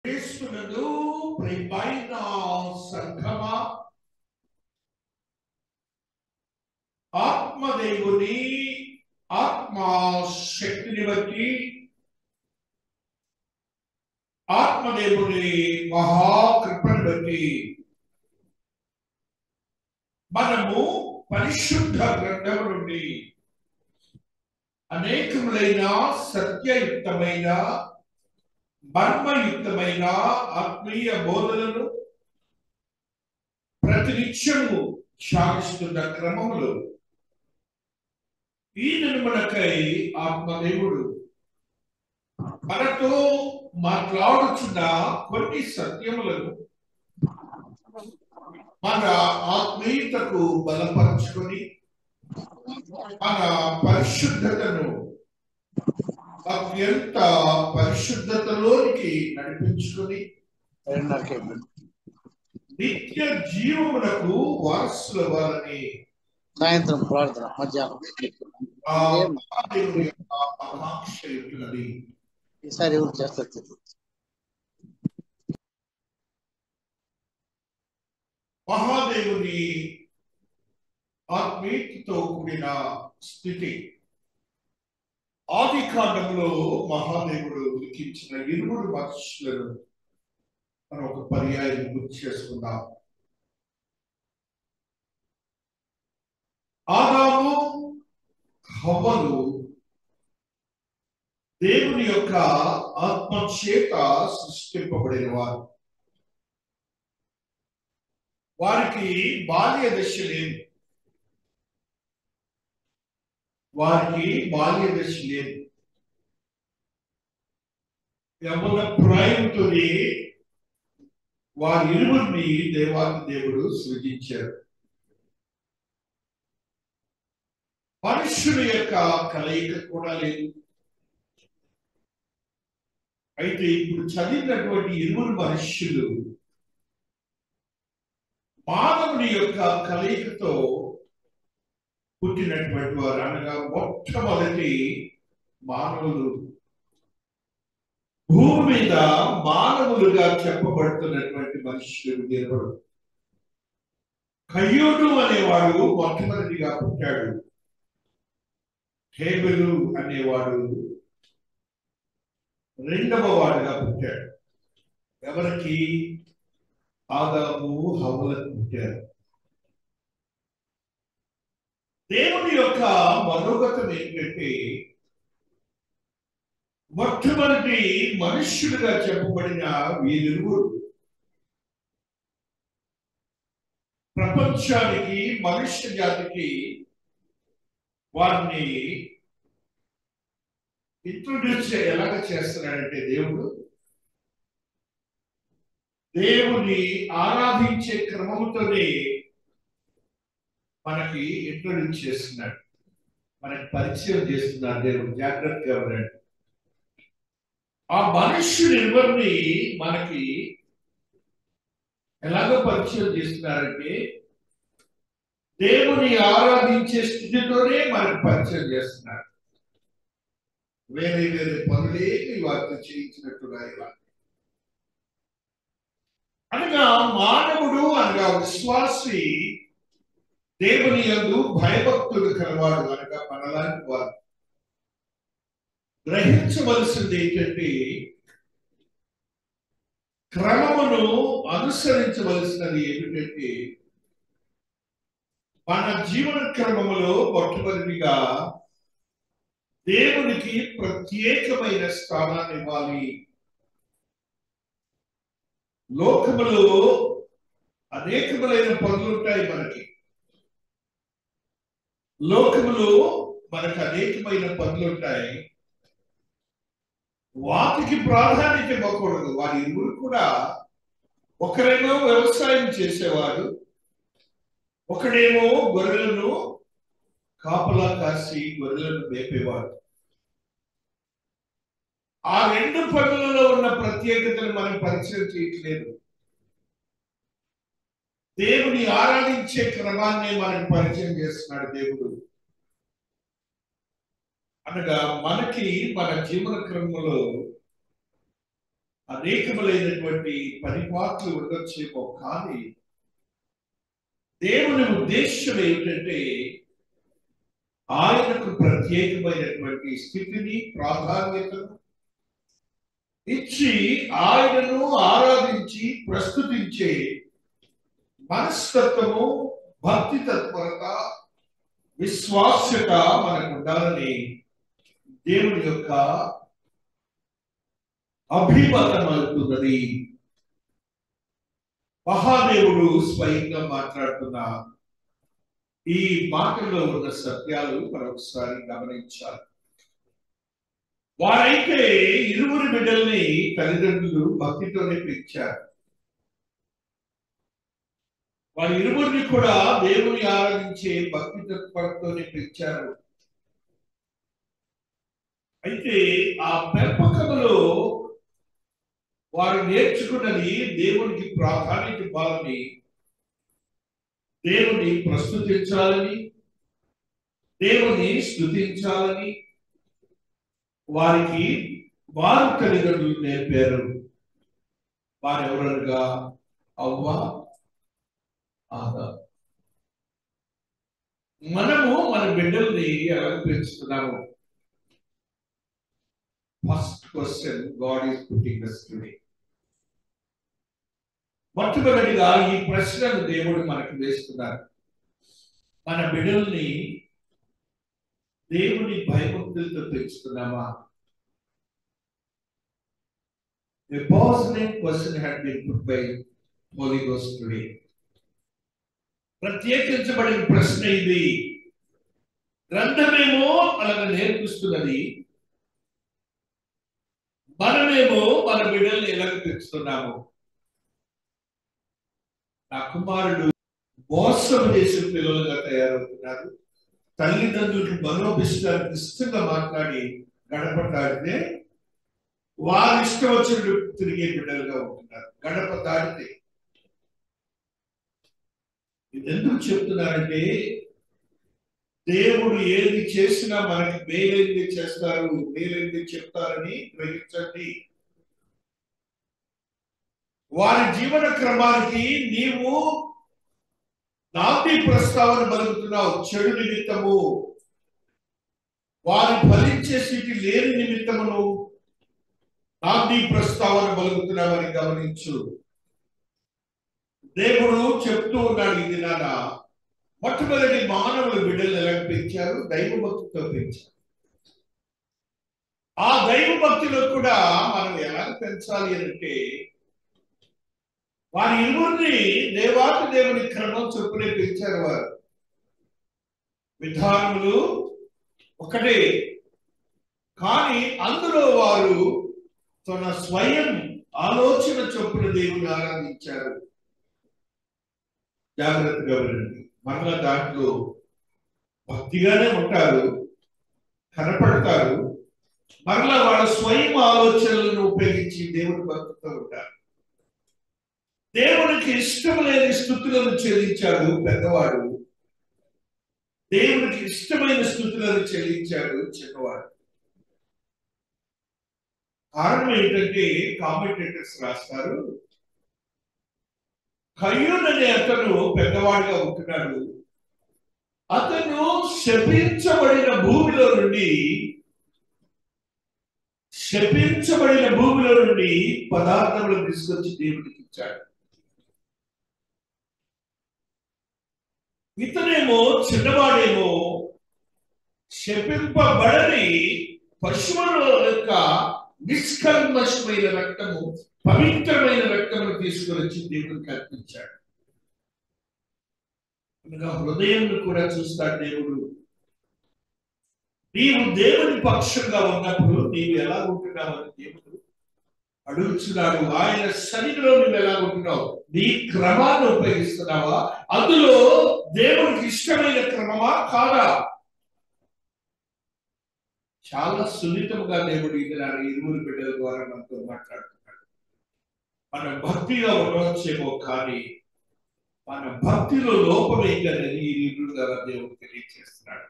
క్రీస్తునందు ప్రియమైన సంఘమా, ఆత్మదేవుని ఆత్మశక్తిని బట్టి, ఆత్మదేవుని మహాకృపను బట్టి మనము పరిశుద్ధ గ్రంథం నుండి అనేకములైన సత్యయుక్తమైన మర్మయుక్తమైన ఆత్మీయ బోధనలు ప్రతినిత్యము ధ్యానిస్తున్న క్రమములో ఈ నిర్మలకై ఆత్మదేవుడు మనతో మాట్లాడుచున్న కొన్ని సత్యములను మన ఆత్మీయతకు బలపరుచుకొని మన పరిశుద్ధతను అత్యంత పరిశుద్ధతలోనికి నడిపించుకొని నిత్య జీవమునకు వారసుల వారని సాయంత్రం ప్రార్థన మధ్యాహ్నం ఆకాంక్షయుతున్నది. ఈసారి ఎవరు చేస్తారు? మహాదేవుని ఆత్మీయతతో కూడిన స్థితి. ఆది కాండంలో మహాదేవుడు లిఖించిన 20 మనుషులను మనం ఒక పర్యాయం గుర్తు చేసుకుందాం. ఆదాము హవ్వలు దేవుని యొక్క ఆత్మ చేత సృష్టింపబడిన వారు. వారికి బాల్య దశ లేదు. యవ్వన ప్రాయంతోనే వారిరువురిని దేవాది దేవుడు సృజించారు. మనుష్యుల యొక్క కలయిక కూడా లేదు. అయితే ఇప్పుడు చదివినటువంటి 20 మనుష్యులు మానవుని యొక్క కలయికతో పుట్టినటువంటి వారు, అనగా మొట్టమొదటి మానవులు. భూమి మీద మానవులుగా చెప్పబడుతున్నటువంటి మనుషులు దేవుడు. కయ్యూను అనేవాడు మొట్టమొదటిగా పుట్టాడు. హేబెలు అనేవాడు రెండవ వాడుగా పుట్టాడు. ఎవరికి? ఆదాము హవ్వలకు పుట్టారు. దేవుని యొక్క మనోగతం ఏంటంటే, మొట్టమొదటి మనుష్యులుగా చెప్పబడిన వీరిరువురు ప్రపంచానికి, మనుష్య జాతికి వారిని ఇంట్రొడ్యూస్ ఎలాగ చేస్తున్నాడంటే, దేవుని ఆరాధించే క్రమంతోనే మనకి ఇంట్రొడ్యూస్ చేస్తున్నాడు, మనకి పరిచయం చేస్తున్నాడు దేవుడు. జాగ్రత్తగా ఉండండి. ఆ మనుష్యులెవరిని మనకి ఎలాగో పరిచయం చేస్తున్నారంటే, దేవుని ఆరాధించే స్థితితోనే మనకు పరిచయం చేస్తున్నారు. వేరే వేరే పనులేమి వారితో చేయించినట్టుగా ఇలా. అనగా మానవుడు, అనగా విశ్వాసి దేవుని యందు భయభక్తులు కలవాడు. అనగా మనలాంటి వారు గ్రహించవలసింది ఏంటంటే, క్రమమును అనుసరించవలసినది ఏమిటంటే, మన జీవన క్రమములో మొట్టమొదటిగా దేవునికి ప్రత్యేకమైన స్థానాన్ని ఇవ్వాలి. లోకములో అనేకములైన పనులుంటాయి. మనకు అనేకమైన పనులుంటాయి. వాటికి ప్రాధాన్యత ఇవ్వకూడదు. వారి ఇరువురు కూడా, ఒకరేమో వ్యవసాయం చేసేవాడు, ఒకడేమో గొర్రెలను కాపలా కాసి గొర్రెలను మేపేవాడు. ఆ రెండు పనులలో ఉన్న ప్రత్యేకతను మనం పరిచయం చేయట్లేదు. దేవుని ఆరాధించే క్రమాన్ని మనకు పరిచయం చేస్తున్నాడు దేవుడు. అనగా మనకి మన జీవన క్రమంలో అనేకములైనటువంటి పరిపాట్లు ఉండొచ్చేమో, కానీ దేవుని ఉద్దేశం ఏమిటంటే ఆయనకు ప్రత్యేకమైనటువంటి స్థితిని, ప్రాధాన్యతను ఇచ్చి ఆయనను ఆరాధించి ప్రస్తుతించే మనస్తత్వము, భక్తి తత్పరత, విశ్వాస్యత మనకు ఉండాలని దేవుని యొక్క అభిమతం అవుతున్నది. మహాదేవుడు స్వయంగా మాట్లాడుతున్న ఈ మాటల్లో ఉన్న సత్యాలు మరొకసారి గమనించాలి. వారైతే ఇరువురు బిడ్డల్ని తల్లిదండ్రులు భక్తితోనే పెంచారు. వారి ఇరువురిని కూడా దేవుని ఆరాధించే భక్తి తత్పరతతోనే పెంచారు. అయితే ఆ పెంపకంలో వారు నేర్చుకున్నది దేవునికి ప్రాధాన్యత ఇవ్వాలని, దేవుని ప్రస్తుతించాలని, దేవుని స్తుతించాలని వారికి వారు తల్లిదండ్రులు నేర్పారు. వారెవరనగా అవ్వ, ఆదా. మనము మన బిడ్డల్ని ఎలా పెంచుతున్నాము? First question God is putting us today. మొట్టమొదటిగా ఈ ప్రశ్నను దేవుడు మనకు వేస్తున్నారు. మన బిడ్డల్ని దేవుని భయభక్తులతో పెంచుతున్నామా? A positive question had been put by Holy Ghost today. ప్రత్యేకించబడిన ప్రశ్న ఇది. గ్రంథమేమో అలాగ నేర్పిస్తున్నది, మనమేమో మన బిడ్డల్ని ఎలాగ పెంచుతున్నాము? నా కుమారుడు మోసం చేసిన పిల్లలుగా తయారవుతున్నారు. తల్లిదండ్రులకు మనోభిష్టానికి ఇష్టంగా మాట్లాడి గడప దాటితే వారి ఇష్టం వచ్చినట్టు తిరిగే బిడ్డలుగా ఉంటున్నారు. గడప దాటితే ఇది ఎందుకు చెప్తున్నారంటే, దేవుడు ఏది చేసినా మనకి మేలేంది చేస్తారు, మేలేంది చెప్తారని గ్రహించండి. వారి జీవన క్రమానికి నీవు నాంది ప్రస్తావన పలుకుతున్నావు. చెడు నిమిత్తము, వారి ఫలించే స్థితి లేని నిమిత్తమును నాంది ప్రస్తావన పలుకుతున్నావని గమనించు. దేవుడు చెప్తూ ఉన్నాడు, ఇది నాన్న మొట్టమొదటి మానవులు బిడ్డలు ఎలా పెంచారు? దైవ భక్తితో పెంచారు. ఆ దైవ భక్తిలో కూడా మనం ఎలా పెంచాలి అంటే, వారి ఇరువురిని దేవాతి దేవుని క్రమం చొప్పునే పెంచారు. వారు విధానములు ఒకటే, కానీ అందులో వారు తన స్వయం ఆలోచన చొప్పున దేవుని ఆరాధించారు. జాగ్రత్తగా వినండి. మరలా దాంట్లో భక్తిగానే ఉంటారు, కనపడతారు. మరలా వాళ్ళ స్వయం ఆలోచనలను ఉపయోగించి దేవుని భక్తితో ఉంటారు. దేవునికి ఇష్టం లేని స్థుతులను చెల్లించాడు పెద్దవాడు, దేవునికి ఇష్టమైన స్థుతులను చెల్లించాడు చిన్నవాడు. కారణం ఏంటంటే, కామెంటేటర్స్ రాస్తారు, కయ్యూన్ అనే అతను పెద్దవాడిగా ఉంటున్నాడు. అతను శపించబడిన భూమిలో నుండి పదార్థములను తీసుకొచ్చి దేవుడికి ఇచ్చాడు. ఇతనేమో చిన్నవాడేమో శపింపబడని పశువుల యొక్క నిష్కల్మషమైన రక్తము, పవిత్రమైన రక్తము తీసుకొని వచ్చి దేవుడికి అర్పించాడు. హృదయం కూడా చూస్తాడు దేవుడు. నీవు దేవుని పక్షంగా ఉన్నప్పుడు నీవు ఎలా ఉంటున్నావని దేవుడు అడుగుతున్నాడు. ఆయన సన్నిధిలో నువ్వు ఎలా ఉంటున్నావు? నీ క్రమాన్ని ఉపయోగిస్తున్నావా? అందులో దేవుడికి ఇష్టమైన క్రమమా కాదా? చాలా సున్నితంగా దేవుడు ఇరువురు బిడ్డల ద్వారా మనతో మాట్లాడుతున్నాడు. మన భక్తిగా ఉండవచ్చేమో, కానీ మన భక్తిలో లోపం ఏంటనేది ఈ ఇరువురు ద్వారా దేవుడు తెలియజేస్తున్నాడు.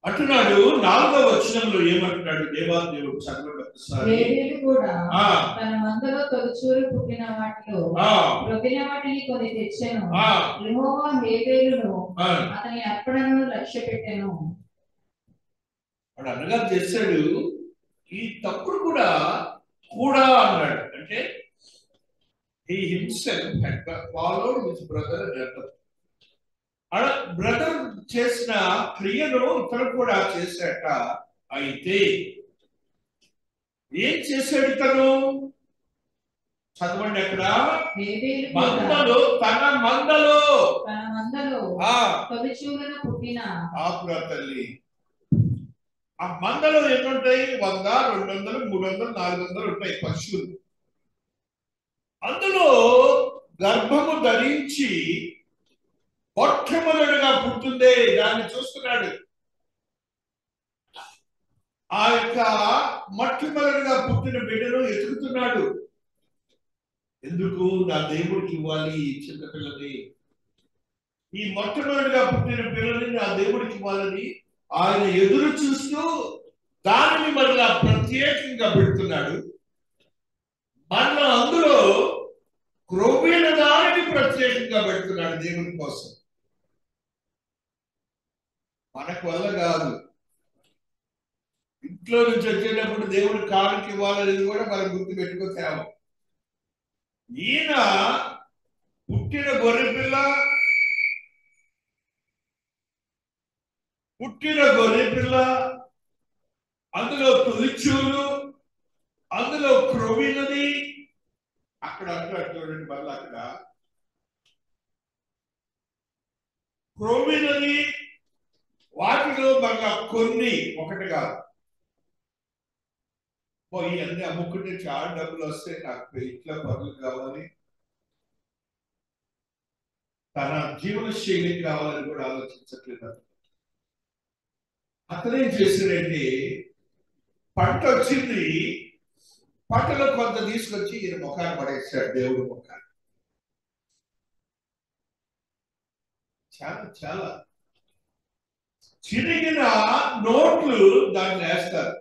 అంటున్నాడు 4వ వచనంలో ఏమంటున్నాడు దేవాదేవుడు చదవండి ఒకసారి. లేవీయులు కూడా తన మందలో తొలిచూలు పుట్టిన వాటిలో ప్రొద్దిన వాటిని కొన్ని తెచ్చెను. యెహోవా హేబేలును అతని అర్పణను లక్ష్య పెట్టెను. వాడు అనగా చేశాడు. ఈ తప్పుడు కూడా అన్నాడు. అంటే he himself had followed his brother and elder. Brother చేసిన క్రియను ఇతను కూడా చేశాట. అయితే ఏం చేశాడు ఇతను? చదవండి అక్కడ. మందలో తన మందలో తొలిచూలున పుట్టిన ఆపురా తల్లి. ఆ మందలో ఎన్నుంటాయి? 100, 200, 300, 400 ఉంటాయి పశువులు. అందులో గర్భము ధరించి మొట్టమొదటిగా పుట్టిందే దాన్ని చూస్తున్నాడు. ఆ యొక్క మొట్టమొదటిగా పుట్టిన బిడ్డను ఎదుగుతున్నాడు. ఎందుకు? నా దేవుడికి ఇవ్వాలి ఈ చిన్నపిల్లని, ఈ మొట్టమొదటిగా పుట్టిన పిల్లని నా దేవుడికి ఇవ్వాలని ఆయన ఎదురు చూస్తూ దానిని మరలా ప్రత్యేకంగా పెడుతున్నాడు. మరలా అందులో క్రొవ్విన దానిని ప్రత్యేకంగా పెడుతున్నాడు దేవుని కోసం. మనకు వల్ల కాదు. ఇంట్లో నుంచి వచ్చేటప్పుడు దేవుడు కానుక ఇవ్వాలనేది కూడా మనం గుర్తు పెట్టుకోతాము. ఈయన పుట్టిన గొర్రెపిల్ల అందులో తొలిచూలు, అందులో క్రొవ్వినది. అక్కడ చూడండి, మళ్ళీ అక్కడ క్రొవ్వినది, వాటిలో మళ్ళా కొన్ని ఒకటి కాదు. ఇవన్నీ అమ్ముకుంటే చాలా డబ్బులు వస్తాయి, నాకు ఇట్లా పనులు కావాలి, తన జీవన శైలికి కావాలని కూడా ఆలోచించట్లేదు. అతనేం చేశాడంటే పంట వచ్చింది, పంటలో కొంత తీసుకొచ్చి ఈయన ముఖాన్ని పడేసాడు, దేవుడు ముఖాన్ని. చాలా చాలా చిరిగిన నోట్లు దాన్ని వేస్తారు.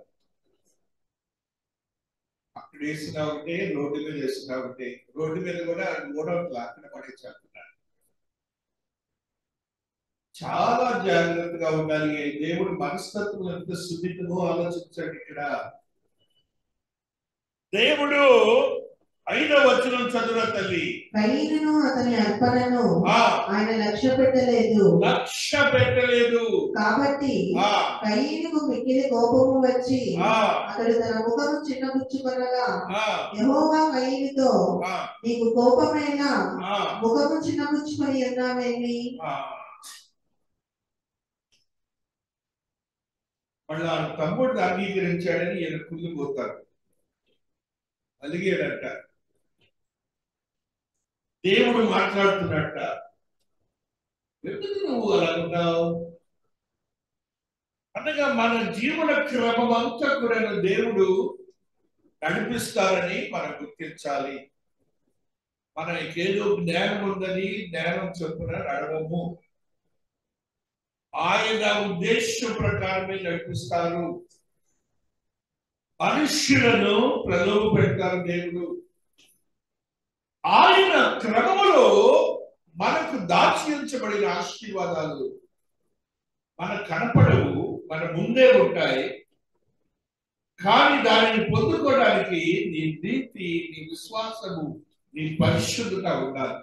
అక్కడ వేసినా ఉంటే, రోడ్డు మీద వేసినా ఉంటే, రోడ్డు మీద కూడా ఓడోట్లు అక్కడ పడేసేస్తున్నారు. చాలా జాగ్రత్తగా ఉండాలి. దేవుడు మనస్తత్వం ఎంత సున్నితమో ఆలోచించాడు ఇక్కడ. దేవుడు 5వ వచనం చదువురా తల్లి. కయీనును అతని అర్పణను ఆయన లక్ష్య పెట్టలేదు. కాబట్టి కయీనుకు మిక్కిలి కోపము వచ్చి అతడు తన ముఖము చిన్నబుచ్చుకొనగా యెహోవా కయీనుతో, నీకు కోపమైనా ముఖము చిన్నబుచ్చుకొని ఉన్నావేమి? వాళ్ళ తమ్ముడు అంగీకరించాడని ఈయన కుళ్ళిపోతారు, అలిగాడట. దేవుడు మాట్లాడుతున్నట్ట, ఎందుకు నువ్వు అలా ఉన్నావు? అనగా మన జీవన క్రమం అంతా కూడా దేవుడు నడిపిస్తారని మనం గుర్తించాలి. మనకేదో జ్ఞానం ఉందని జ్ఞానం చొప్పున నడవము. ఆయన ఉద్దేశం ప్రకారమే నడిపిస్తారు. మనుష్యులను ప్రలోభ పెడతారు దేవుడు. ఆయన క్రమములో మనకు దాచి ఉంచబడిన ఆశీర్వాదాలు మనకు కనపడవు, మన ముందే ఉంటాయి. కానీ దానిని పొందుకోవడానికి నీ నీతి, నీ విశ్వాసము, నీ పరిశుద్ధత ఉండాలి.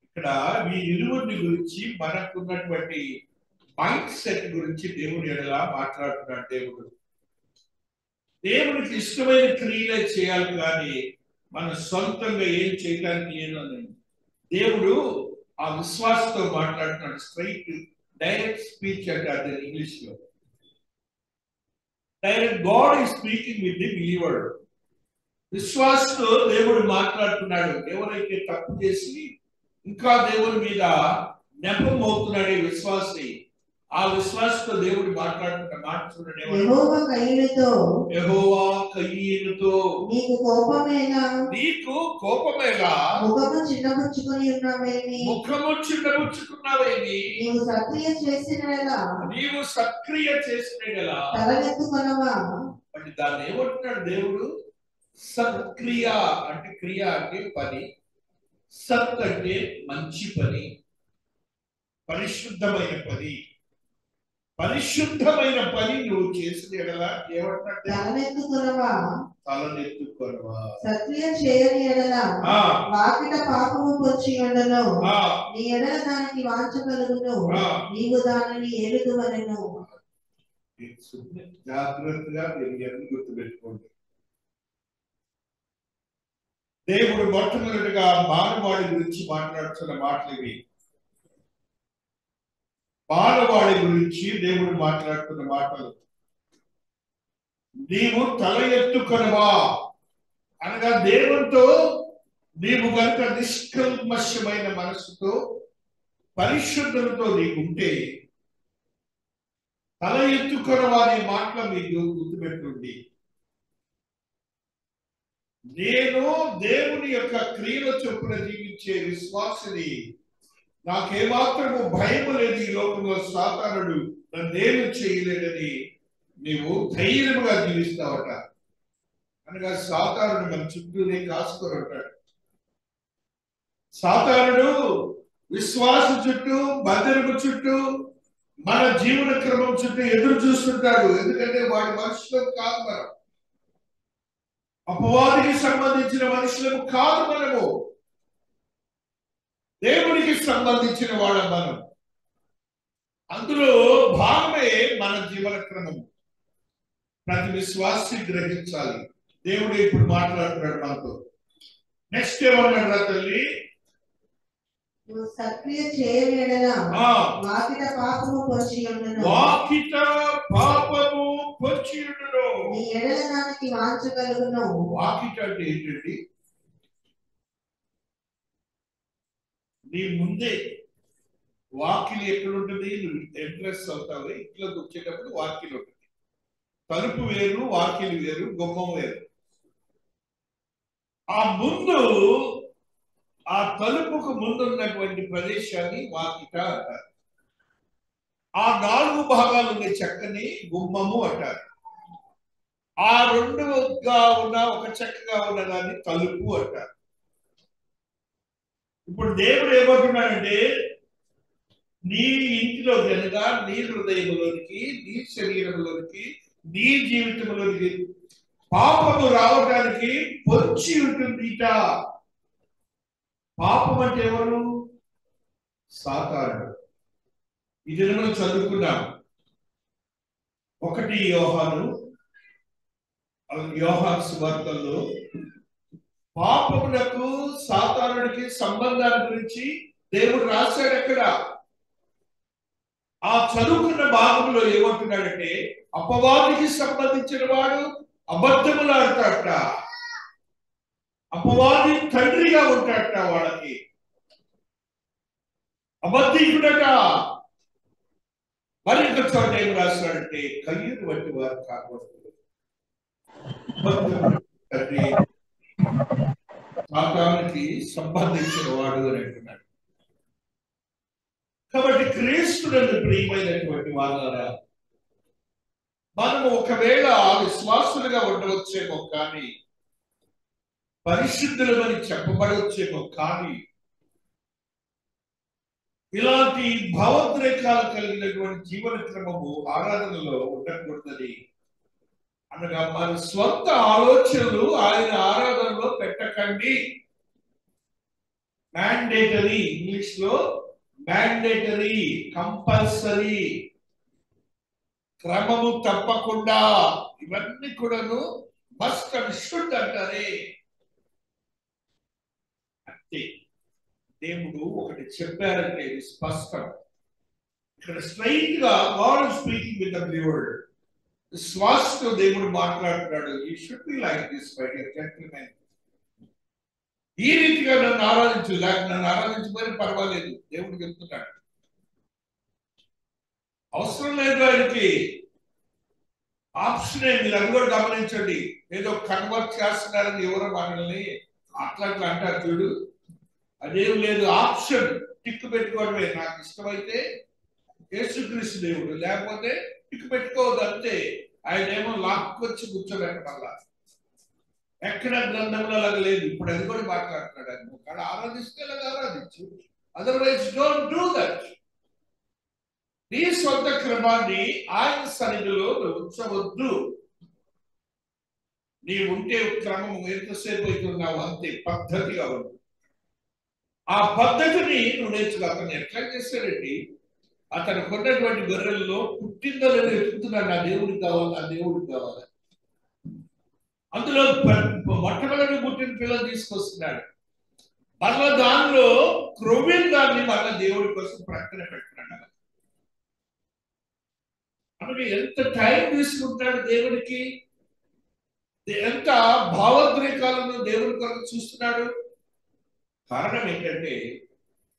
ఇక్కడ ఈ ఇరువురిని గురించి, మనకున్నటువంటి మైండ్ సెట్ గురించి దేవుడు ఎలా మాట్లాడుతున్నాడు. దేవుడికి ఇష్టమైన క్రియలే చేయాలి, కానీ మన సొంతంగా ఏం చేయడానికి ఏదని దేవుడు ఆ విశ్వాసంతో మాట్లాడుతున్నాడు. స్ట్రైట్ డైరెక్ట్ స్పీచ్ అంటారు ఇంగ్లీష్ లో. Direct God is speaking with the believer. విశ్వాసంతో దేవుడు మాట్లాడుతున్నాడు. ఎవరైతే తప్పు చేసి ఇంకా దేవుని మీద నెపం అవుతున్నాడు విశ్వాసి, ఆ విశ్వాసంతో దేవుడు మాట్లాడుతున్న మాట చూడండి. యెహోవా కయీనుతో నీకు కోపమేలా, ముఖము చిన్నబుచ్చుకున్నావేమి, నీవు సక్రియ చేసిన తలనెత్తుకొనవా. అంటే దాన్ని ఏమంటున్నాడు దేవుడు? సత్క్రియ అంటే, క్రియ అంటే పని, సత్ అంటే మంచి పని, పరిశుద్ధమైన పని. పరిశుద్ధమైన పని నువ్వు చేసిన ఎడల ఏమంటున్నాడు? తలనెత్తుకొనవా. సత్క్రియ చేయని ఎడల వాకిట పాపము పొంచి ఉండను, నీ ఎడల దానికి వాంఛ కలుగును, నీవు దానిని ఎరుగువలెను. జాగ్రత్తగా మీరు ఎన్ని గుర్తుపెట్టుకోండి. దేవుడు మొట్టమొదటిగా మానవాళి గురించి మాట్లాడుతున్న మాటలు ఇవి. మానవాళి గురించి దేవుడు మాట్లాడుతున్న మాటలు. నీవు తల ఎత్తుకొనవా అనగా, దేవునితో నీవు కనుక నిష్కల్మషమైన మనసుతో పరిశుద్ధులతో నీకుంటే తల ఎత్తుకొనవా అనే మాటలు మీకు గుర్తుపెట్టుండి. నేను దేవుని యొక్క క్రియల చొప్పున జీవించే విశ్వాసిని, నాకేమాత్రము భయము లేదు. ఈ లోకంలో సాతానుడు నన్నేమి చేయలేదని నీవు ధైర్యముగా జీవిస్తావట. అనగా సాతానుడు మన చుట్టూనే కాసుకొని ఉంటాడు. సాతానుడు విశ్వాస చుట్టూ, మందిరము చుట్టూ, మన జీవన క్రమం చుట్టూ ఎదురు చూస్తుంటాడు. ఎందుకంటే వాడి మనుషులకు కాదు మనం, అపవాదికి సంబంధించిన మనుషులకు కాదు మనము, దేవునికి సంబంధించిన వాళ్ళ మనం. అందులో భాగమే మన జీవన క్రమము. ప్రతి విశ్వాసి గ్రహించాలి. దేవుడు ఇప్పుడు మాట్లాడుతున్నాడు మనతో. నెక్స్ట్ ఏమన్నాడు తల్లి? సత్క్రియ చేయని ఎడల వాకిట పాపము పొంచి ఉండను, నీ ఎడల దానికి వాంఛ కలుగును. వాకిట అంటే ఏంటండి? నీ ముందే వాకిలి ఎక్కడుంటుంది? నువ్వు ఎంట్రెన్స్ అవుతావు, ఇంట్లోకి వచ్చేటప్పుడు వాకిలి ఉంటుంది. తలుపు వేరు, వాకిలి వేరు, గుమ్మం వేరు. ఆ ముందు, ఆ తలుపుకు ముందున్నటువంటి ప్రదేశాన్ని వాకిట అంటారు. ఆ 4 భాగాలు ఉన్న చెక్కని గుమ్మము అంటారు. ఆ 2గా ఉన్న, ఒక చెక్కగా ఉన్న దాన్ని తలుపు అంటారు. ఇప్పుడు దేవుడు ఏమంటున్నాడంటే, నీ ఇంటిలో కనుక, నీ హృదయంలోనికి, నీ శరీరంలోనికి, నీ జీవితంలోనికి పాపము రావడానికి పొంచి ఉంటుంది. పాపం అంటే ఎవరు? సాతానుడు. ఇది మనం చదువుకున్నాం. 1 యోహాను సువార్తలో పాపమునకు సాతానుడికి సంబంధాల గురించి దేవుడు రాశాడు. ఎక్కడ? ఆ చదువుకున్న భాగంలో ఏమంటున్నాడంటే, అపవాదికి సంబంధించిన వాడు అబద్ధములాడతాడట, అపవాది తండ్రిగా ఉంటాడట, వాళ్ళకి అబద్ధికుడట. మరి ఇంకొక చోట ఏం రాస్తాడంటే, కయ్యూరు వంటి వారు కాకూడదు, తండ్రి సాతానుడికి సంబంధించిన వాడు అని అంటున్నాడు. కాబట్టి క్రీస్తునందు ప్రియమైనటువంటి వారారా, మనము ఒకవేళ విశ్వాసులుగా ఉండవచ్చేమో కానీ, పరిశుద్ధులమని చెప్పబడవచ్చేమో కానీ, ఇలాంటి భావోద్రేకాలు కలిగినటువంటి జీవన క్రమము ఆరాధనలో ఉండకూడదని, అనగా మన స్వంత ఆలోచనలు ఆయన ఆరాధనలో పెట్టకండి. మ్యాండేటరీ, ఇంగ్లీష్ లో మ్యాండేటరీ, కంపల్సరీ, క్రమము తప్పకుండా, ఇవన్నీ కూడాను మస్ట్ అండ్ షుడ్ అంటారే. అంతే. దేవుడు ఒకటి చెప్పారంటే ఇది స్పష్టం. ఇక్కడ స్ట్రైట్ గా God is speaking with the believer. శ్వాసతో దేవుడు మాట్లాడుతున్నాడు. You should be like this my dear gentlemen. ఈ రీతిగా నన్ను ఆరాధించు, లేక నన్ను ఆరాధించబోయిన పర్వాలేదు, దేవుడు చెప్తున్నాడు. అవసరం లేదు ఆయనకి. ఆప్షనే. మీరు అది కూడా గమనించండి. ఏదో కన్వర్ట్ చేస్తున్నారని ఎవరో మనల్ని అట్లా అంటారు చూడు, అదేం లేదు. ఆప్షన్ టిక్ పెట్టుకోవడమే. నాకు ఇష్టమైతే యేసుక్రీస్తు దేవుడు, లేకపోతే టిక్ పెట్టుకోవద్దు అంతే. ఆయన ఏమో లాక్కొచ్చి కూర్చోబెట్ట మళ్ళా. ఎక్కడ గ్రంథంలో అలాగ లేదు. ఇప్పుడు అది కూడా మాట్లాడుతున్నాడు. ఆయన ఒకవేళ ఆరాధిస్తే అలాగ ఆరాధించు, అదర్వైజ్ డోంట్ డూ దట్. నీ సొంత క్రమాన్ని ఆయన సన్నిధిలో ఉంచవద్దు. నీ ఉంటే క్రమం ఎంతసేపు అవుతున్నావు అంతే, పద్ధతిగా ఉంది. ఆ పద్ధతిని నువ్వు నేర్చుకో. అతను ఎట్లా చేశాడండి, అతను కొన్నటువంటి గొర్రెల్లో పుట్టిందో లేదో ఎత్తుకుతున్నాడు. నా దేవుడికి కావాలి, నా దేవుడికి కావాలి. అందులో మొట్టమొదటి పుట్టిన పిల్లలు తీసుకొస్తున్నాడు. మళ్ళా దానిలో క్రొవ్విన దాన్ని మళ్ళా దేవుడి కోసం ప్రక్కన పెడుతున్నాడు. మనకి ఎంత టైం తీసుకుంటాడు దేవుడికి, ఎంత భావోద్రేకాలను దేవుడి కొరకు చూస్తున్నాడు. కారణం ఏంటంటే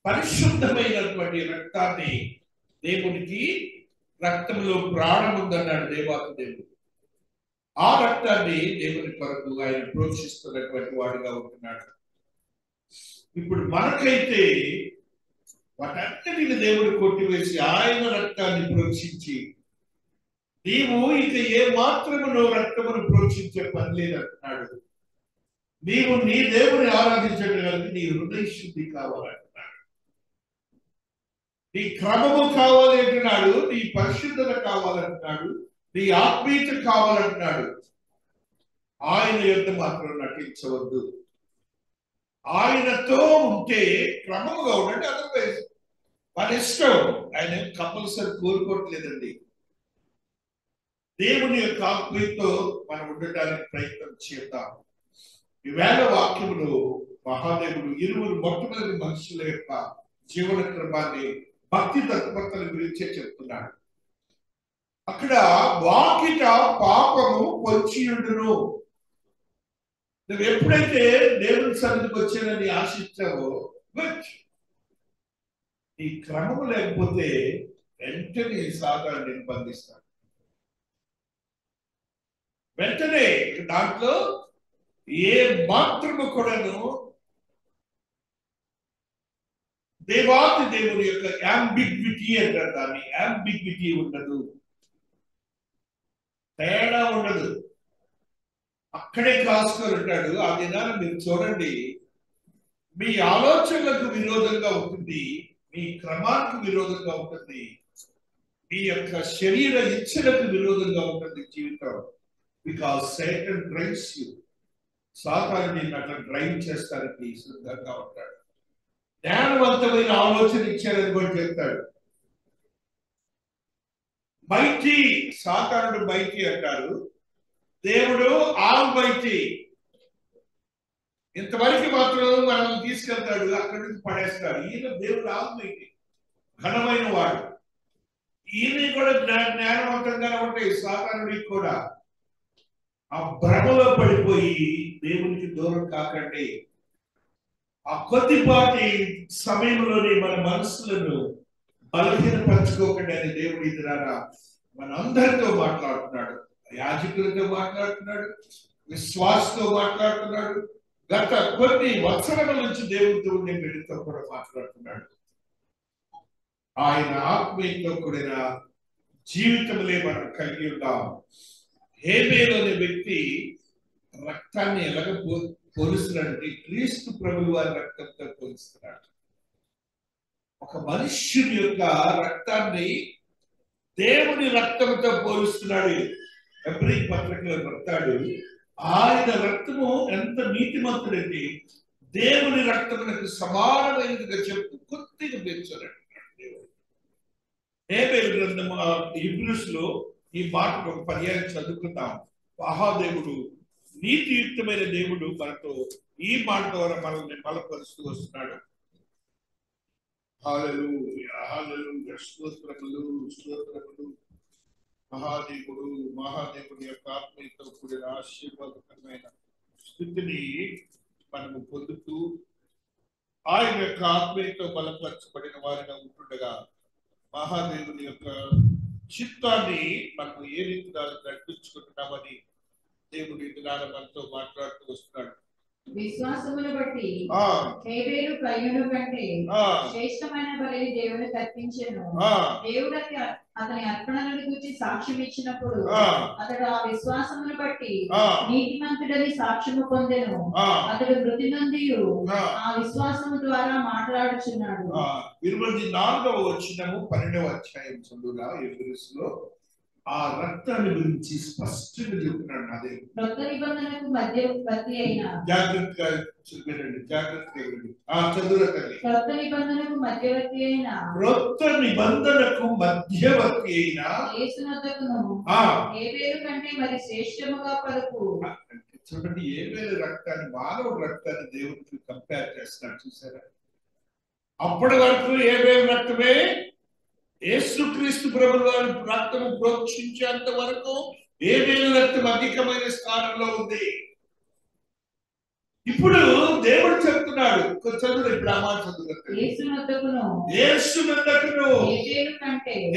పరిశుద్ధమైనటువంటి రక్తాన్ని, దేవుడికి రక్తంలో ప్రాణం ఉందన్నాడు దేవాతి దేవుడు. ఆ రక్తాన్ని దేవుని కొరకు ఆయన ప్రోక్షిస్తున్నటువంటి వాడుగా ఉంటున్నాడు. ఇప్పుడు మనకైతే వాటన్నిటిని దేవుడు కొట్టివేసి ఆయన రక్తాన్ని ప్రోక్షించి, నీవు ఇక ఏ మాత్రము నువ్వు రక్తమును ప్రోక్షించే పని లేదంటున్నాడు. నీవు నీ దేవుని ఆరాధించడానికి నీ హృదయ శుద్ధి కావాలంటున్నాడు, నీ క్రమము కావాలి అంటున్నాడు, నీ పరిశుద్ధత కావాలంటున్నాడు, నీ ఆత్మీయత కావాలంటున్నాడు. ఆయన యొద్ద మాత్రం నటించవద్దు. ఆయనతో ఉంటే క్రమముగా ఉండండి. అదర్వైజ్ మన ఇష్టం. ఆయన కంపల్సరీ కోరుకోవట్లేదండి. దేవుని యొక్క ఆత్మీయతో మనం ఉండటానికి ప్రయత్నం చేద్దాం. ఈవేళ వాక్యములు మహాదేవుడు ఇరువురు మొట్టమొదటి మనుషుల యొక్క జీవన క్రమాన్ని, భక్తి తత్పరతల గురించే చెప్తున్నాడు. అక్కడ వాకిట పాపము పొంచియుండును. నువ్వు ఎప్పుడైతే దేవుని సన్నిధికి వచ్చానని ఆశించావో, ఈ క్రమము లేకపోతే వెంటనే సాతాను నేను బంధిస్తాడు. వెంటనే దాంట్లో ఏ మాత్రము కూడాను దేవాతి దేవుని యొక్క యాంబిగ్విటీ అంటారు దాన్ని. యాంబిగ్విటీ ఉండదు, తేడా ఉండదు. అక్కడే కాసుకొని ఉంటాడు. ఆ దినాన్ని మీరు చూడండి, మీ ఆలోచనలకు విరోధంగా ఉంటుంది, మీ క్రమానికి విరోధంగా ఉంటుంది, మీ యొక్క శరీర ఇచ్చలకు విరోధంగా ఉంటుంది జీవితం. Because Satan drives you. సాతాను నిన్ను అట్లా డ్రైవ్ చేస్తానికి సిద్ధంగా ఉంటాడు. జ్ఞానవంతమైన ఆలోచన ఇచ్చారని కూడా చెప్తాడు. మైటీ, సాతానుడు మైటీ అంటారు, దేవుడు ఆల్మైటీ. ఇంతవరకు మాత్రం మనం తీసుకెళ్తాడు, అక్కడి నుంచి పడేస్తాడు. ఈయన దేవుడు ఆల్మైటీ, ఘనమైన వాడు. ఈయన కూడా జ్ఞానవంతంగానే ఉంటాయి. సాతానుడికి కూడా ఆ భ్రమలో పడిపోయి దేవునికి దూరం కాకండి. ఆ కొద్దిపాటి సమయంలోనే మన మనసులను బలహీనపరచుకోకండి అని దేవుడి ద్వారా మన అందరితో మాట్లాడుతున్నాడు. యాజకులతో మాట్లాడుతున్నాడు, విశ్వాసతో మాట్లాడుతున్నాడు. గత కొన్ని వత్సరాల నుంచి దేవుడితో ఉండే వీడితో కూడా మాట్లాడుతున్నాడు. ఆయన ఆత్మీయతో కూడిన జీవితంలో మనం కలిగి ఉన్నాం. హేబేలు అనే వ్యక్తి రక్తాన్ని ఎలాగ పోలుస్తున్నాడంటే క్రీస్తు ప్రభువు వారి రక్తంతో పోలుస్తున్నాడు. ఒక మనుష్యుని యొక్క రక్తాన్ని దేవుని రక్తంతో పోలుస్తున్నాడు. ఎబ్రీ పత్రికలో చెప్తాడు, ఆయన రక్తము ఎంత నీతిమంతుడంటే దేవుని రక్తమునకు సమానమైనదిగా చెప్తూ కొద్దిగా పెంచాడు దేవుడు. హేబేలు గ్రంథము హెబ్రీస్ లో ఈ మాట ఒక పర్యాయం చదువుకుంటాం. మహాదేవుడు, నీతియుక్తమైన దేవుడు మనతో ఈ మాట ద్వారా మనల్ని బలపరుస్తూ వస్తున్నాడు. హల్లెలూయా, హల్లెలూయా, స్తోత్రములు, స్తోత్రములు. మహాదేవుడి యొక్క ఆత్మీయతో కూడిన ఆశీర్వాదకరమైన స్థితిని మనము పొందుతూ ఆయన యొక్క ఆత్మీయతో బలపరచబడిన వారిగా ఉంటుండగా మహాదేవుని యొక్క చిత్తాన్ని మనకు ఏ రీతిగా నడిపించుకుంటున్నామని దేవుడు ఈ దినాన మనతో మాట్లాడుతూ వస్తున్నాడు. విశ్వాసమును బట్టి హేబేలు కయీను కంటే శ్రేష్టమైన బలిని దేవునికి అర్పించెను. దేవుడు అతని అర్పణలను గురించి సాక్ష్యం ఇచ్చినప్పుడు అతడు ఆ విశ్వాసమును బట్టి నీతిమంతుడని సాక్ష్యము పొందెను. అతడు మృతి నొంది ఆ విశ్వాసము ద్వారా మాట్లాడుచున్నాడు. 24వ వచనము 12వ అధ్యాయం చదువురా ఎఫెసీయులో ఆ రక్తాన్ని గురించి స్పష్టంగా చెప్తున్నాడు. అదే కొత్త నిబంధనకు మధ్యవర్తి అయిన జాగ్రత్తగా చూడండి, జాగ్రత్తగా వినండి. చదువురండి. కొత్త నిబంధనకు మధ్యవర్తి అయిన యేసునొద్దకును హేబేలు కంటే మరి శ్రేష్టముగా పలుకు. చూడండి, హేబేలు రక్తాన్ని మానవుడి రక్తాన్ని దేవుడికి కంపేర్ చేస్తున్నాడు. చూసారా? అప్పటి వరకు హేబేలు రక్తమే యేసుక్రీస్తు ప్రభువు వారి రక్తము ప్రోక్షించేంత వరకు హేబేలు రక్తం అధికమైన స్థానంలో ఉంది. ఇప్పుడు దేవుడు చెప్తున్నాడు, చదువు ఇప్పుడు అమ్మా చదువు. యేసునొద్దకును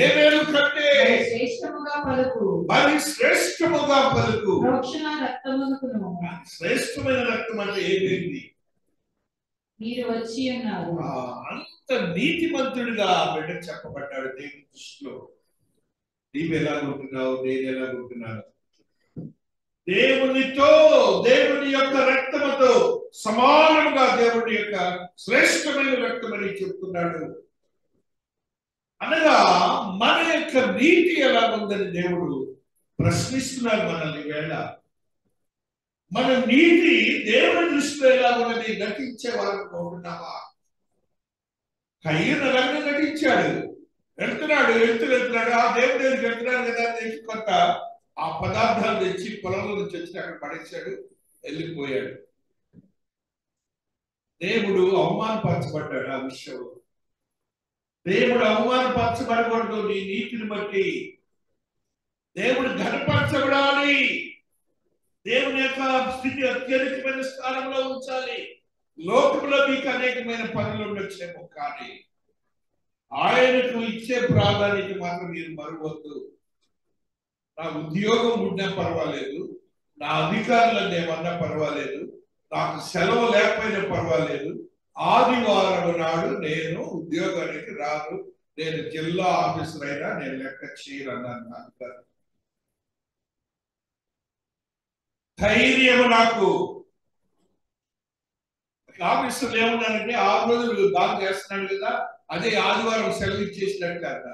హేబేలు కంటే శ్రేష్టముగా పలుకు. మరి శ్రేష్టముగా పలుకు. ప్రోక్షణ రక్తమునకును. శ్రేష్టమైన రక్తం అంటే ఏమైంది? మీరు వచ్చి ఉన్నారు. అంత నీతిమంతుడిగా బిడ్డ చెప్పబడ్డాడు దేవుని దృష్టిలో. నీవు ఎలాగుంటున్నావు, నేను ఎలాగుంటున్నాను? దేవునితో, దేవుని యొక్క రక్తముతో సమానంగా దేవుని యొక్క శ్రేష్టమైన రక్తం అని చెప్తున్నాడు. అనగా మన యొక్క నీతి ఎలా ఉందని దేవుడు ప్రశ్నిస్తున్నారు మనల్ని. వేళ మన నీతి దేవుని దృష్టిలో ఎలా ఉన్నది? నటించే వాళ్ళకు ఉంటున్నావా? కయ్యూను అలాగే నటించాడు. వెళ్తున్నాడు ఆ దేవుడు దగ్గరికి వెళ్తున్నాడు కదా తెచ్చి కొంత ఆ పదార్థాలు తెచ్చి పొలంలో నుంచి వచ్చి అక్కడ పడేశాడు, వెళ్ళిపోయాడు. దేవుడు అవమానపరచబడ్డాడు. ఆ విషయంలో దేవుడు అవమానపరచబడకూడదు. నీ నీతిని బట్టి దేవుడు ఘనపరచబడాలి. దేవుని యొక్క స్థితి అత్యధికమైన స్థానంలో ఉంచాలి. లోకంలో మీకు అనేకమైన పనులు ఉండొచ్చేమో, కానీ ఆయనకు ఇచ్చే ప్రాధాన్యత మాత్రం మీరు మరవద్దు. నా ఉద్యోగం ఉన్నా పర్వాలేదు, నా అధికారులను ఏమన్నా పర్వాలేదు, నాకు సెలవు లేకపోయినా పర్వాలేదు, ఆదివారం నాడు నేను ఉద్యోగానికి రాను, నేను జిల్లా ఆఫీసర్ అయినా నేను లెక్క చేయనన్నాను అధికారులు. ధైర్యము నాకు. ఆఫీసర్లు ఏమన్నారంటే 6 రోజులు బాగా చేస్తున్నాడు కదా, అదే ఆదివారం సెలవు ఇచ్చేసినట్టు కదా.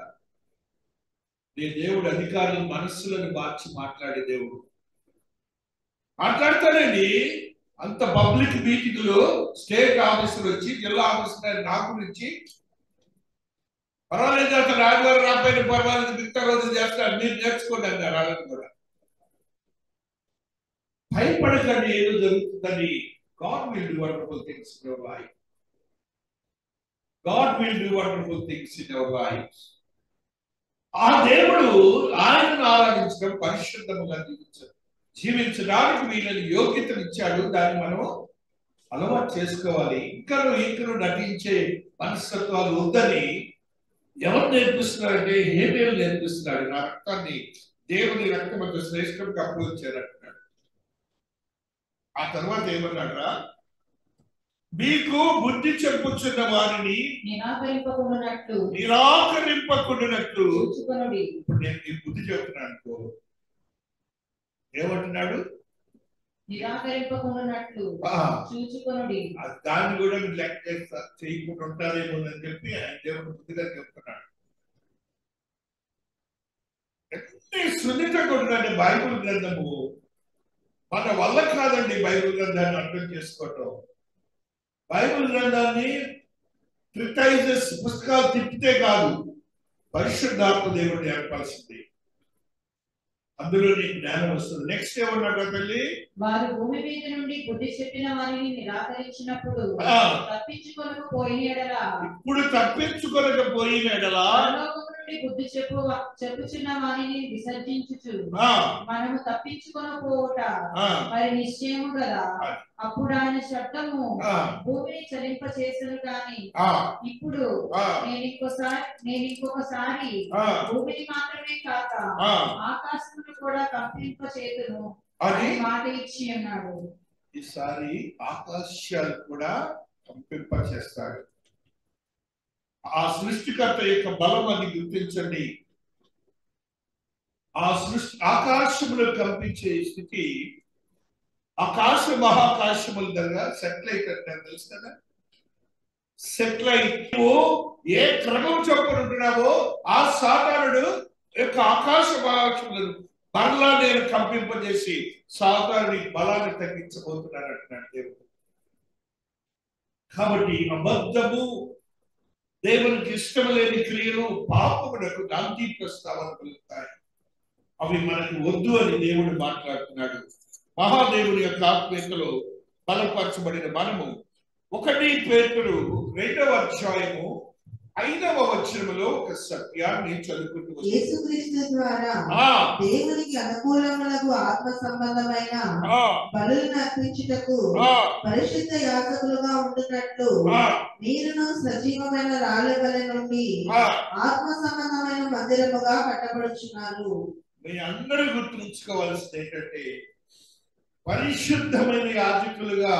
నేను దేవుడు అధికారుల మనస్సులను మార్చి మాట్లాడే దేవుడు. మాట్లాడతానండి. అంత పబ్లిక్ మీటింగ్ లో స్టేట్ ఆఫీసర్ వచ్చి జిల్లా ఆఫీసర్ నా గురించి పర్వాలేదు, అతను ఆదివారం రాకపోయినా పర్వాలేదు, మిగతా రోజులు చేస్తారు, మీరు నేర్చుకోండి అన్నారు. వాళ్ళని కూడా భయపడకండి, ఏదో జరుగుతుందని. God will do wonderful things in your life. God will do wonderful things in your lives. ఆ దేవుడు ఆయనను ఆరాధించడం, పరిశుద్ధముగా జీవించడానికి వీళ్ళని యోగ్యతను ఇచ్చాడు. దాన్ని మనం అలవాటు చేసుకోవాలి. ఇంకను నటించే మనస్తత్వాలు వద్దని ఎవరు నేర్పిస్తున్నారంటే హేబేలు నేర్పిస్తున్నాడు. నా రక్తాన్ని దేవుని రక్తం అంత శ్రేష్టంగా అప్పగించారంటున్నాడు. ఆ తర్వాత ఏమన్నాడా? మీకు బుద్ధి చెప్పుచున్న వారిని నిరాకరింపకుండానట్లు ఇప్పుడు నేను నీకు బుద్ధి చెప్తున్నాను అనుకో, ఏమంటున్నాడు? నిరాకరింపకుండానట్లు చూచుకొనుడి. దాన్ని కూడా మీరు లెక్క చేయకుండా ఉంటారేమో అని చెప్పి ఆయన దేవుడు బుద్ధిగా చెప్తున్నాడు. ఎన్ని సున్నితంగా ఉంటుందంటే బైబిల్ గ్రంథము. మన వల్ల కాదండి బైబిల్ గ్రంథాన్ని అర్థం చేసుకోవటం. బైబిల్ గ్రంథాన్ని ట్రిటైజెస్ పుస్తకాలు తిప్పితే కాదు, పరిశుద్ధాత్మ దేవుడు నేర్పాల్సింది. అందులో నీకు జ్ఞానం వస్తుంది. నెక్స్ట్ ఏమన్నాడు తల్లి? వారు భూమి మీద నుండి బుద్ధి చెప్పిన వారిని నిరాకరించినప్పుడు తప్పించుకొనకపోయిన ఎడల, ఇప్పుడు తప్పించుకొనకపోయిన ఎడల నుండి బుద్ధి చెప్పుచున్న వానిని విసర్జించుచు మనము తప్పించుకొనపోవుట మరి నిశ్చయము కదా. అప్పుడు ఆయన శబ్దము భూమిని చలింప చేసను కానీ ఇప్పుడు నేను ఇంకొకసారి భూమిని మాత్రమే కాక ఆకాశమును కూడా కంపింప చేతును అని మాట ఇచ్చి అన్నాడు. ఈసారి ఆకాశాలు కూడా కంపింప చేస్తాడు. ఆ సృష్టికర్త యొక్క బలం అని గుర్తించండి. ఆ ఆకాశములు కంపించే స్థితి, ఆకాశ మహాకాశముల దగ్గర సెటిలైట్ అంటారు తెలుసు కదా. సెటిలైట్ ఏ క్రమం చొప్పునుంటున్నావో ఆ సాధారణుడు యొక్క ఆకాశ మహాకాశములను మరలా నేను కంపింపజేసి సాధారణ బలాన్ని తగ్గించబోతున్నాను అంటున్నాడు దేవుడు. కాబట్టి అబద్ధము, దేవునికి ఇష్టం లేని క్రియలు పాపమునకు నాంది ప్రస్తావన కలుగుతాయి. అవి మనకు వద్దు అని దేవుడు మాట్లాడుతున్నాడు. మహాదేవుని యొక్క ఆత్మీయతలో బలపరచబడిన మనము 1 పేతురు 2వ అధ్యాయము 5వ వచనములో ఒక సత్యాన్ని చదువుకుంటూ వస్తాం. యేసుక్రీస్తు ద్వారా దేవునికి అనుకూలములకు ఆత్మ సంబంధమైన బలులను అర్పించుటకు పరిశుద్ధ యాజకులుగా ఉండునట్లు మీరును సజీవమైన రాళ్ల వలె నుండి ఆత్మ సంబంధమైన మందిరముగా కట్టబడుచున్నారు. మీ అందరూ గుర్తుంచుకోవాల్సింది ఏంటంటే పరిశుద్ధమైన యాజకులుగా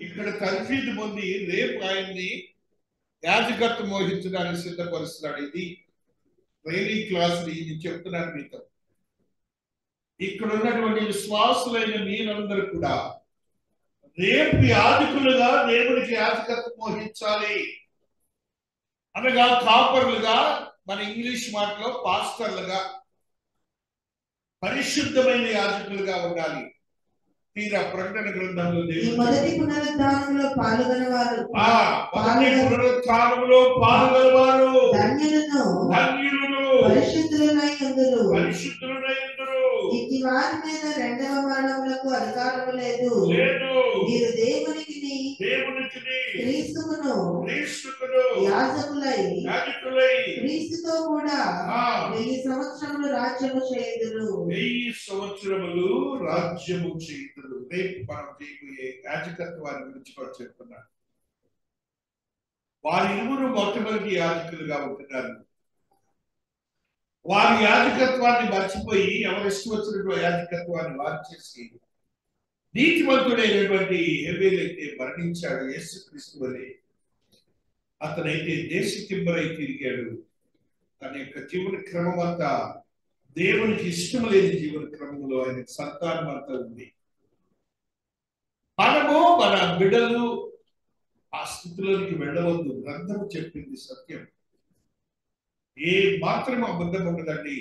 ఇక్కడ తర్ఫీదు పొంది రేపు ఆయన్ని యాజకత్వం వహించడానికి సిద్ధపరుస్తున్నాడు. ఇది ట్రైనింగ్ క్లాస్ ఇది చెప్తున్నాను మీతో. ఇక్కడ ఉన్నటువంటి విశ్వాసులైన మీరందరూ కూడా రేపు యాజకులుగా దేవుడికి యాజకత్వం వహించాలి. అనగా కాపర్లుగా, మన ఇంగ్లీష్ మాటలో పాస్టర్లుగా, పరిశుద్ధమైన యాజకులుగా ఉండాలి. తీరా ప్రకటన గ్రంథంలో మొదటి పునరుద్ధానంలో పాల్గొనవారు ధన్యులను పరిశుద్ధులై ఉందురు. ఇట్టి వారి మీద రెండవ మరణములకు అధికారము లేదు. మీరు దేవునికి క్రీస్తుకును యాజకులై క్రీస్తుతో కూడా 1000 సంవత్సరములు రాజ్యము చేయుదురు. 1000 సంవత్సరములు రాజ్యము చేయుదురు. రేపు మనం చేయబోయే యాజకత్వాన్ని గురించి కూడా చెప్తున్నాడు. వారి ఇరువురు మొట్టమొదటి యాజకులుగా ఉంటున్నారు. వారి యాజకత్వాన్ని మర్చిపోయి ఎవరిష్టం వచ్చినటువంటి యాజకత్వాన్ని వారు చేసి నీతిమంతుడైనటువంటి హేబేలైతే మరణించాడు యేసుక్రీస్తు వలె, అతనైతే దేశతిమ్మరై తిరిగాడు. తన యొక్క జీవన క్రమం అంతా దేవునికి ఇష్టం లేని జీవన క్రమంలో ఆయన సంతానం అంతా ఉంది. మనము మన బిడ్డలు ఆ స్థితిలోనికి వెళ్ళవద్దు. గ్రంథము చెప్పింది సత్యం. ఏ మాత్రం అబద్ధం ఉండదండి.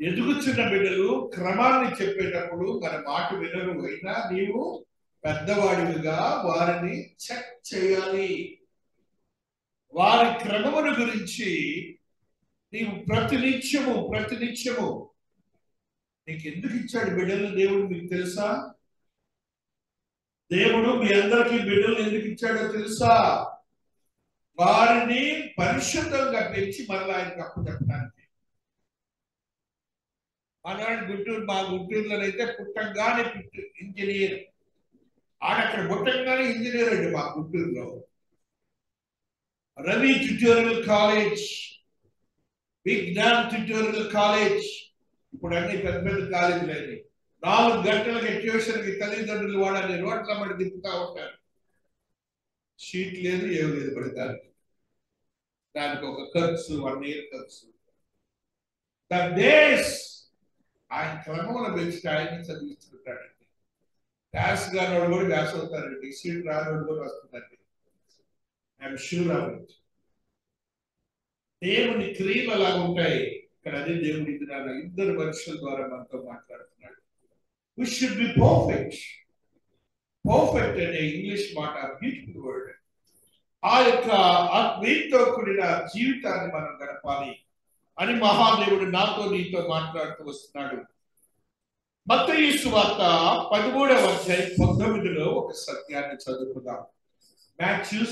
ఎదుగుచున్న బిడ్డలు క్రమాన్ని చెప్పేటప్పుడు మన మాట వినరు. అయినా నీవు పెద్దవాడిగా వారిని చెక్ చేయాలి. వారి క్రమమును గురించి నీవు ప్రతినిత్యము నీకు ఎందుకు ఇచ్చాడు బిడ్డలు దేవుడు మీకు తెలుసా? దేవుడు మీ అందరికీ బిడ్డలు ఎందుకు ఇచ్చాడో తెలుసా? వారిని పరిశుద్ధంగా పెంచి మరలా ఆయనకు అప్పు చెప్పడానికి. ఆనాడు మా గుంటూరులోనైతే పుట్టంగానే ఇంజనీర్, ఆడక్కడ పుట్టంగానే ఇంజనీర్ అండి మా గుంటూరులో. Ravi tutorial college, Vignan tutorial college, ఇప్పుడు అన్ని పెద్ద పెద్ద కాలేజీలు అయినాయి. 4 గంటలకి ట్యూషన్కి తల్లిదండ్రులు వాళ్ళని రోడ్ల మడి దిప్పుతా ఉంటారు. షీట్ లేదు, ఏం లేదు పడతారు. దానికి ఒక ఖర్చు, 1 year ఖర్చు. ఆయన క్రమంలో పెంచితే ఆయన్ని చదివిస్తుంటాడండి. గ్యాస్ గారు కూడా గ్యాస్ అవుతారండి, సీట్ రాని కూడా వస్తుందండి. I'm sure of it. దేవుని క్రియలు అలా ఉంటాయి. ఇక్కడ అదే దేవుడి ఇద్దరు మనుషుల ద్వారా మనతో మాట్లాడుతున్నాడు. We should be perfect. Perfect అనే ఇంగ్లీష్ మాట బ్యూటిఫుల్ వర్డ్. ఆ యొక్క ఆత్మీయతో కూడిన జీవితాన్ని మనం గడపాలి అని మహాదేవుడు నాతో నీతో మాట్లాడుతూ వస్తున్నాడు. మత్తయి సువార్త 13వ అధ్యాయం 19లో ఒక సత్యాన్ని చదువుకుందాం. Matthew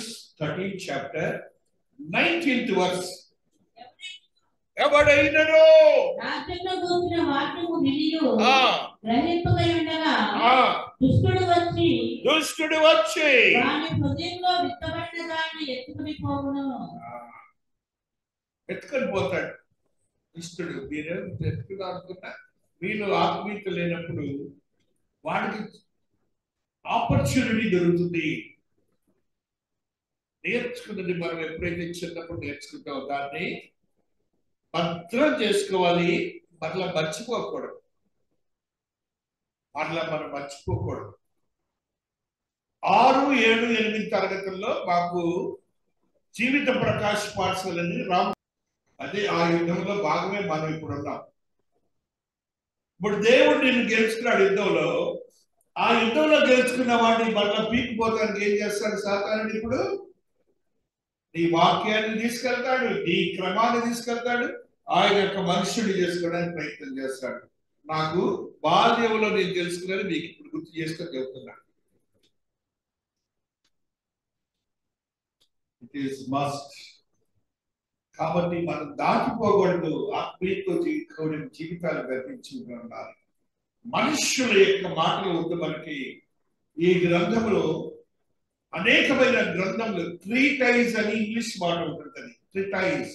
13 chapter 19th verse. ఎవడైనను రాజ్యంలో కూర్చున్న వాక్యము వినియు ఆ గ్రహింపకై ఉండగా ఆ దుష్టుడు వచ్చి వాని హృదయంలో విత్తబడిన దాన్ని ఎత్తుకుని పోవును. ఎత్తుకొని పోతాడు దుష్టుడు. మీరేం ఎత్తుకున్నా అనుకున్నా మీలో ఆత్మీయత లేనప్పుడు వాడికి ఆపర్చునిటీ దొరుకుతుంది. నేర్చుకున్నది మనం ఎప్పుడైతే చిన్నప్పుడు నేర్చుకుంటామో దాన్ని భద్రం చేసుకోవాలి. మరలా మర్చిపోకూడదు. మనం మర్చిపోకూడదు. 6, 7, 8 తరగతుల్లో మాకు జీవిత ప్రకాశ్ పాఠశాలని అదే ఆ యుద్ధంలో భాగమే మనం ఇప్పుడు ఉన్నాం. ఇప్పుడు దేవుడు నిన్ను గెలుచుకున్నాడు యుద్ధంలో. ఆ యుద్ధంలో గెలుచుకున్న వాడిని మళ్ళీ పీకిపోతానికి ఏం చేస్తాడు సాతానుడు? ఇప్పుడు నీ వాక్యాన్ని తీసుకెళ్తాడు, నీ క్రమాన్ని తీసుకెళ్తాడు, ఆయన యొక్క మనుషుని చేసుకోవడానికి ప్రయత్నం చేస్తాడు. నాకు బాల్యంలో నేను తెలుసుకున్నది మీకు ఇప్పుడు గుర్తు చేసుకొని చెబుతున్నాను. It is must. కాబట్టి మనం దాటిపోకూడదు. ఆత్మీయతో జీవితాలు గర్పించి ఉండాలి. మనుష్యుల యొక్క మాటలు వద్దు. మనకి ఈ గ్రంథంలో అనేకమైన గ్రంథములు ట్రీటైజ్ అని ఇంగ్లీష్ మాట ఉంటుంది. ట్రీటైజ్.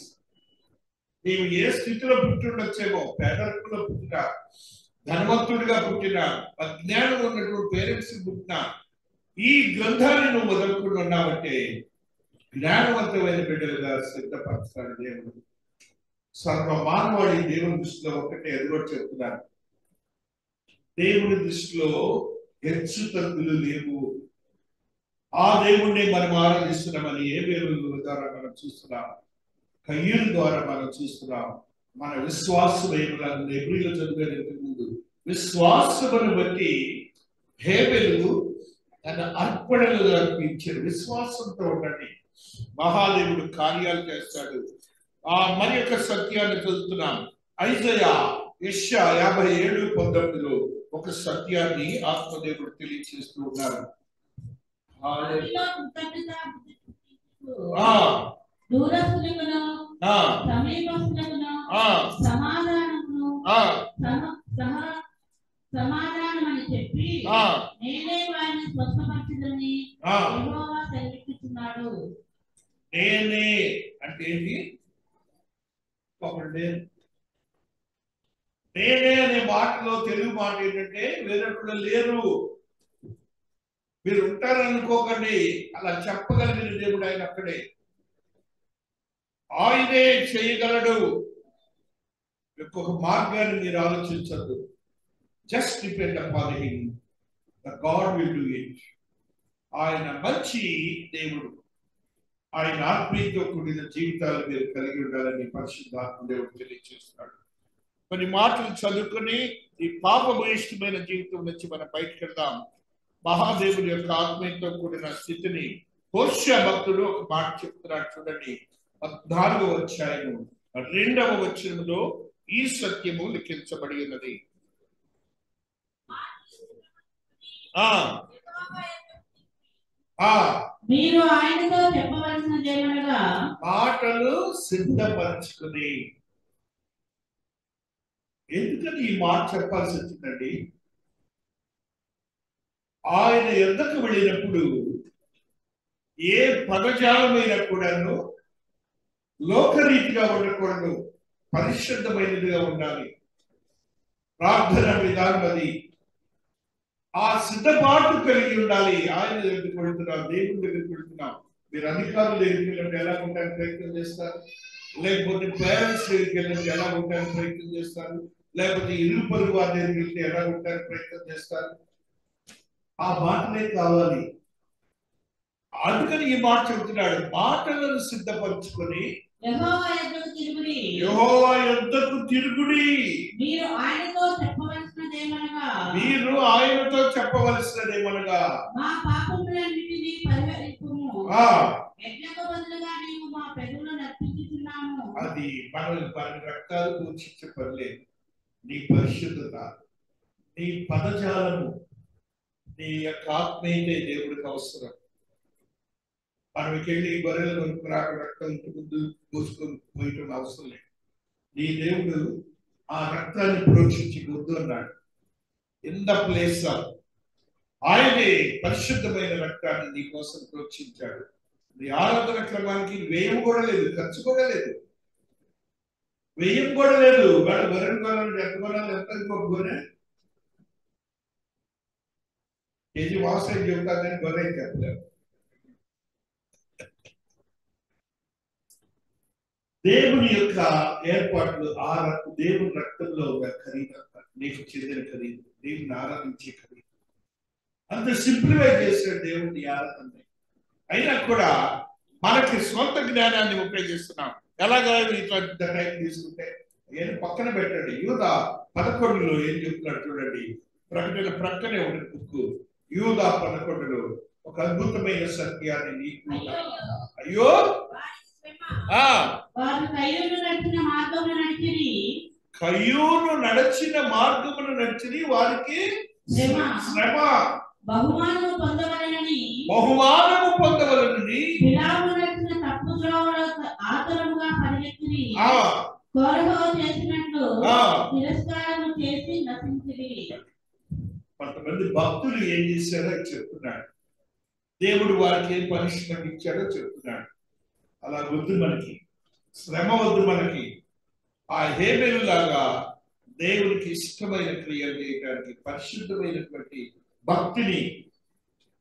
నీవు ఏ స్థితిలో పుట్టిండొచ్చేమో, పేదరికంలో పుట్టినా, ధనవంతుడిగా పుట్టినా, అజ్ఞానం ఉన్నటువంటి పేరెంట్స్ పుట్టినా, ఈ గ్రంథాన్ని నువ్వు వదులుకుంటున్నావంటే జ్ఞానవంతమైన బిడ్డలుగా సిద్ధపరచాడు దేవుడు. సర్వ మానవాడి దేవుని దృష్టిలో ఒకటే ఎదురు చెప్తున్నాను. దేవుని దృష్టిలో హెచ్చు తగ్గులు లేవు. ఆ దేవుణ్ణి మనం ఆరాధిస్తున్నామని ఏ వేరుల ద్వారా మనం చూస్తున్నాం, కయ్యూరు ద్వారా మనం చూస్తున్నాం. మన విశ్వాసం ఎబ్రీలో చదివేది ముందు విశ్వాసమును బట్టి హేబెలు తన అర్పణలు అర్పించాడు. విశ్వాసంతో ఉండండి. మహాదేవుడు కార్యాలు చేస్తాడు. మరి యొక్క సత్యాన్ని చదువుతున్నాం. ఐజయా యెషయా 57:19 ఒక సత్యాన్ని ఆత్మదేవుడు తెలియజేస్తూ ఉన్నారు. సమాధానమని చెప్పి నేనే వారిని స్వస్థపరచుదని యెహోవా సెలవిస్తున్నాడు. నేనే అంటే ఏంటి? ఒకటి నేనే అనే మాటలో తెలుగు మాట ఏంటంటే వేరొకరు లేరు. మీరు ఉంటారనుకోకండి. అలా చెప్పగలిగిన దేవుడు ఆయన అక్కడే. ఆయనే చేయగలడు. ఇంకొక మార్గాన్ని మీరు ఆలోచించద్దు. Just depend upon him. The God will do it. ఆయన మంచి దేవుడు. ఆయన ఆత్మీయతో కూడిన జీవితాలు మీరు కలిగి ఉండాలని పరిశుద్ధాత్మ దేవుడు తెలియజేస్తున్నాడు. కొన్ని మాటలు చదువుకుని ఈ పాపభూయిష్టమైన జీవితం నుంచి మనం బయటకు వెళ్దాం. మహాదేవుడి యొక్క ఆత్మీయతో కూడిన స్థితిని హోషేయ భక్తుడు ఒక మాట చెప్తున్నాడు. చూడండి, 14వ అధ్యాయము 2వ వచనములో ఈ సత్యము లిఖించబడి ఉన్నది. మీరు ఆయనతో చెప్పవలసినదేమనగా మాటలు సిద్ధపరచుకుని. ఎందుకని ఈ మాట చెప్పాల్సి వచ్చిందండి? ఆయన యొద్దకు వెళ్ళినప్పుడు ఏ పదజాలమైనా కూడాను లోకరీతిగా ఉండకూడదు, పరిశుద్ధమైనదిగా ఉండాలి. ప్రార్థన విధానం అది. ఆ సిద్ధపాటు కలిగి ఉండాలి. ఆయన దగ్గరికి వెళ్తున్నాం, దేవుని దగ్గరికి వెళ్తున్నాం. మీరు అధికారుల దగ్గరికి వెళ్ళినప్పుడు ఎలా ఉండడానికి ప్రయత్నం చేస్తారు? లేకపోతే పేరెంట్స్ దగ్గరికి వెళ్ళినప్పుడు ఎలా ఉండడానికి ప్రయత్నం చేస్తారు? లేకపోతే ఇరుగు పొరుగు వారి దగ్గరికి వెళ్తే ఎలా ఉండడానికి ప్రయత్నం చేస్తారు? ఆ మాటలే కావాలి. అందుకని ఈ మాట చెబుతున్నాడు, మాటలను సిద్ధపరచుకొని యెహోవా యొద్దకు తిరుగుడి. మీరు ఆయనతో చెప్పవలసినదేమనగా మా పాపములన్నిటిని పరిహరించుము. యజ్ఞకు బదులుగా నీవు మా పెదవులను అర్పించుచున్నాము. అది మన రక్తాలు పూజించే పనిలేదు. నీ పరిశుద్ధత, నీ పదజాలము, నీ యొక్క ఆత్మీయతే దేవుడికి అవసరం. మనకి వెళ్ళి గొర్రెల కొనుక్కురాక రక్తం ఇంటి ముందు పూసుకొని పోయటం అవసరం లేదు. నీ దేవుడు ఆ రక్తాన్ని ప్రోక్షించి వద్దు అన్నాడు. ఇన్ ద ప్లేస్ ఆఫ్, ఆయనే పరిశుద్ధమైన రక్తాన్ని నీ కోసం ప్రోక్షించాడు. నీ ఆరాధన క్రమానికి వ్యయం కూడా లేదు, ఖర్చు కూడా లేదు, వ్యయం కూడా లేదు. వాడు గొర్రెలు కొనాలి, ఎంత కొనాలి, ఎంత గొర్రె కేజీ వాసన చెబుతా కానీ గొర్రె చెప్పలేదు. దేవుని యొక్క ఏర్పాట్లు ఆ దేవుని రక్తంలో ఉన్న ఖరీదు, నీకు చెందిన ఖరీదు, దేవుని ఆరాధించే ఖరీదు. అంత సింప్లిఫై చేశాడు దేవుని ఆరాధన. అయినా కూడా మనకి సొంత జ్ఞానాన్ని ఉపయోగిస్తున్నాం. ఎలాగా ఇట్లా టైం తీసుకుంటే ఏం పక్కన పెట్టండి. యూదా 11లో ఏం చెప్తున్నాడు చూడండి. ప్రక్కనే ఒకటి బుక్కు. యూదా 11లో ఒక అద్భుతమైన సత్యాన్ని నీకు, అయ్యో కయ్యూను నడిచిన మార్గమును నడిచి వారికి శ్రమ బహుమానము పొందవలనని కొంతమంది భక్తులు ఏం చేశారో చెప్తున్నాడు. దేవుడు వారికి ఏం పనిష్మెంట్ ఇచ్చాడో చెప్తున్నాడు. అలా వద్దు మనకి, శ్రమ వద్దు మనకి. ఆ హేబేలు లాగా దేవునికి ఇష్టమైన క్రియలు చేయడానికి పరిశుద్ధమైనటువంటి భక్తిని,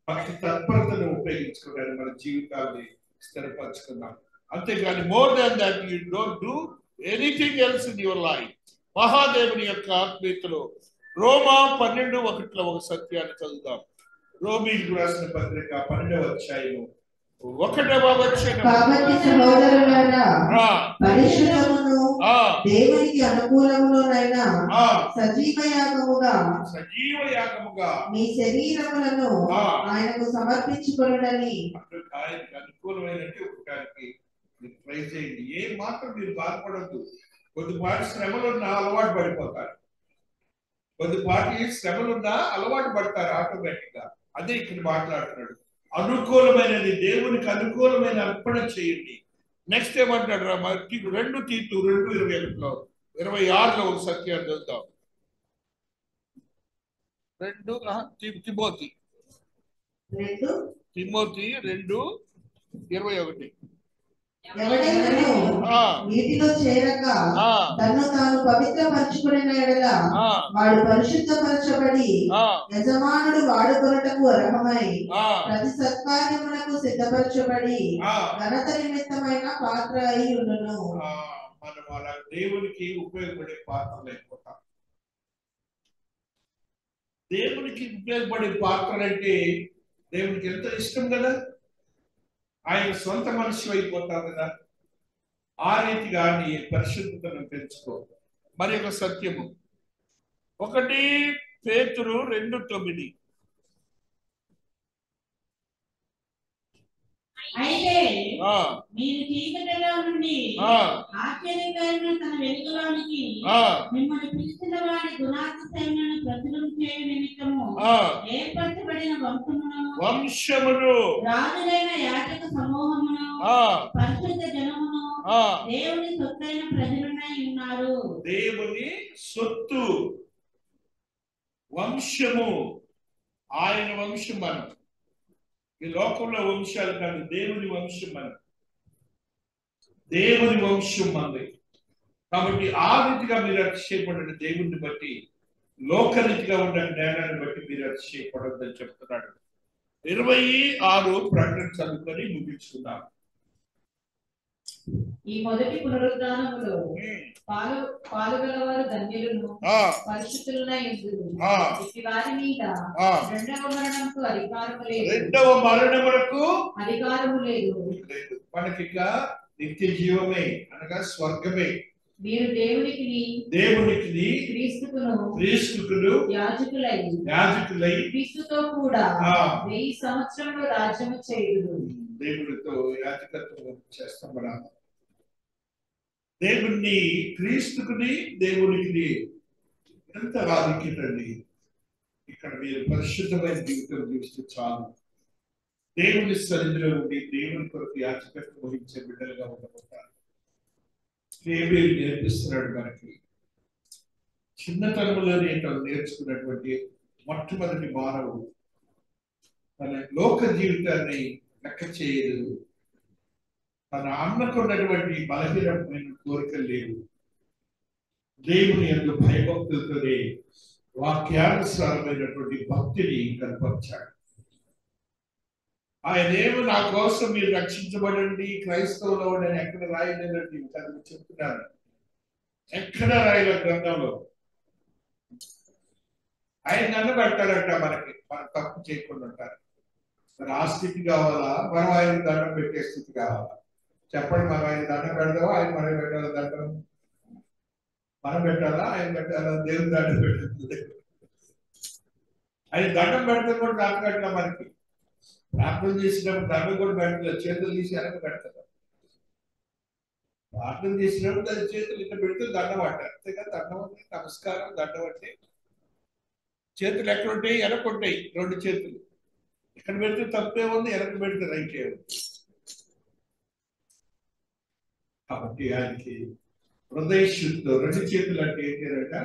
భక్తి తత్పరతను ఉపయోగించుకోవడానికి మన జీవితాన్ని స్థిరపరచుకున్నాం. అంతేగాని more than that you don't do anything else in your life. మహాదేవుని యొక్క ఆత్మీయతలో రోమా 12:1 ఒక సత్యాన్ని చదువుతాం. రోమీయులకు రాసిన పత్రిక 12వ అధ్యాయము 1వ వచనం. కాబట్టి సహోదరులారా, పరిశుద్ధమును దేవునికి అనుకూలములోనైనా సజీవ యాగముగా మీ శరీరములను ఆయనకు సమర్పించుకొనుడని. ఆయనకు అనుకూలమైనట్టు ఒకటానికి ట్రై చేయండి. ఏ మాత్రం మీరు బాధపడద్దు. కొద్దిపాటి శ్రమలున్నా అలవాటు పడిపోతారు, కొద్దిపాటి శ్రమలున్నా అలవాటు పడతారు ఆటోమేటిక్ గా. అదే ఇక్కడ మాట్లాడుతున్నాడు. అనుకూలమైనది, దేవునికి అనుకూలమైన అర్పణ చేయండి. నెక్స్ట్ ఏమంటాడు? 2 తీతు 2:21 26లో ఒక సత్యాన్ని చదువుతాం. తిమోతి 2:21. వీటిలో చేరక తను తాను పవిత్రపరచుకున్న ఎడల వాడు పరిశుద్ధపరచబడి యజమానుడు వాడుకొనుటకు అర్హమై ప్రతి సత్కార్యములకు సిద్ధపరచబడి ఘనత నిమిత్తమైన పాత్ర అయి ఉండును. మనం అలా దేవునికి ఉపయోగపడే పాత్రలు అయిపోతాం. దేవునికి ఉపయోగపడే పాత్రలు అంటే దేవునికి ఎంతో ఇష్టం కదా, ఆయన సొంత మనిషి అయిపోతావు కదా. ఆ రీతిగా నీ పరిశుద్ధతను పెంచుకో. మరి ఒక సత్యము 1 పేతురు 2:9. అయితే మీరు చీకటిలో నుండి ఆశ్చర్యకరమైన తన వెలుగులోనికి మిమ్మల్ని పిలిచిన వారి గుణాతిశయములను ప్రచురం చేయు నిమిత్తము ఏర్పరచబడిన వంశమును రాజులైన యాజక సమూహమును పరిశుద్ధ జనమును దేవుని సొత్తైన ప్రజలునై ఉన్నారు. దేవుని సొత్తు, వంశము, ఆయన వంశం మనం. ఈ లోకంలో వంశాలు కాదు, దేవుని వంశం మనం, దేవుని వంశం మనది. కాబట్టి ఆ రీతిగా మీరు అతిశయపడండి. దేవుణ్ణి బట్టి, లోకరీతిగా ఉన్న జ్ఞానాన్ని బట్టి మీరు అతిశయపడొద్దని చెప్తున్నాడు. 26 ప్రకటన చదువుకొని ముగించుకున్నాం. ఈ మొదటి పునరుద్ధానములో పాలుగలవారు ధన్యులను పరిశుద్ధులనై ఉందురు. ఇట్టి వారి మీద రెండవ మరణమునకు అధికారము లేదు. మనకి నిత్య జీవమే అనగా స్వర్గమే. మీరు దేవునికి క్రీస్తుకును యాజకులై క్రీస్తుతో కూడా 1000 సంవత్సరములు రాజ్యము చేయుదురు. దేవుడితో యాజకత్వం చేస్తాం మనం. దేవుణ్ణి, క్రీస్తుకుని, దేవునికి ఎంత ఆధిక్యత అండి. ఇక్కడ మీరు పరిశుద్ధమైన జీవితం జీవిస్తే చాలు. దేవుని సన్నిధిలో ఉండి దేవుని కొరకు యాజకత్వం వహించే బిడ్డలుగా ఉండబోతారు. హేబేలు నేర్పిస్తున్నాడు మనకి. చిన్నతనంలోనే నేర్చుకున్నటువంటి మొట్టమొదటి మానవుడు తన లోక జీవితాన్ని లెక్క చేయదు. తన అన్నకున్నటువంటి బలహీనమైన కోరికలు లేవు. దేవుని యందు భయభక్తులతోనే వాక్యానుసారమైనటువంటి భక్తిని కనపరిచాడు. ఆయనేమో నా కోసం మీరు రక్షించబడండి, క్రైస్తవులు అని ఎక్కడ రాయలేదండి. చదువు చెప్తున్నాను, ఎక్కడ రాయల గ్రంథంలో. ఆయన నన్ను పెడతాడంట మనకి, మనం తప్పు చేయకుండా ఉంటారు. మరి ఆ స్థితి కావాలా, మనం ఆయన దండం పెట్టే స్థితి కావాలా? చెప్పండి. మనం ఆయన దండం పెడదామా, ఆయన మనం పెట్టాలా? దండం మనం పెట్టాలా, ఆయన పెట్టాలా? దేవుని దండం పెట్టాలి. ఆయన దండం పెడితే కూడా దండం పెట్టాలా? మనకి ప్రార్థన చేసినప్పుడు దండం కూడా పెట్టలేదు, చేతులు తీసి వెనక పెడతారు. ప్రార్థన చేసినప్పుడు దాని చేతులు ఇట్లా పెడితే దండం అంటారు. అంతేకాదు దండం అంటే నమస్కారం. దండం అంటే చేతులు ఎక్కడ ఉంటాయి? వెనక ఉంటాయి. రెండు చేతులు ఇక్కడ పెడితే తప్పే ఉంది, వెనక పెడితే రైట్ ఉంది. కాబట్టి ఆయనకి హృదయ శుద్ధితో రెండు చేతులు అంటే ఏంటంట,